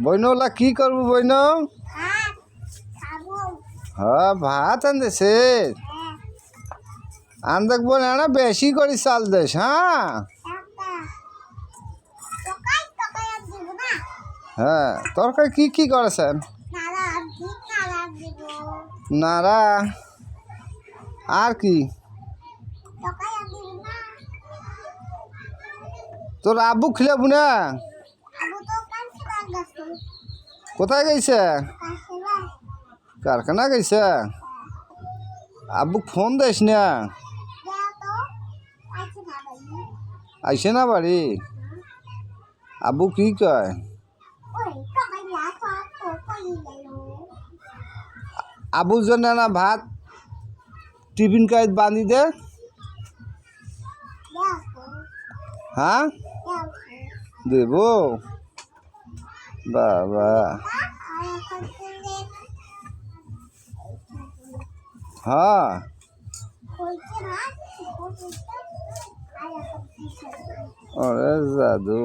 বইন ওলা কি করবো বইন? হ্যাঁ ভাত আনতেছে আন দেখবো না বেশি করে চাল দেশ। হ্যাঁ হ্যাঁ তরকারি কি কি করেছেন? নাড়া আর কি? তোর আব্বু খিলাবু না? কোথায় গেছে? কারখানা গেছে। আব্বু ফোন দিস না। আইসে না বাড়ি? আব্বু কি কয়? আব্বুর জন্য না ভাত টিফিন কাজ বাঁধি দে। হ্যাঁ দেব বাবা। হ্যাঁ আরে জাদু।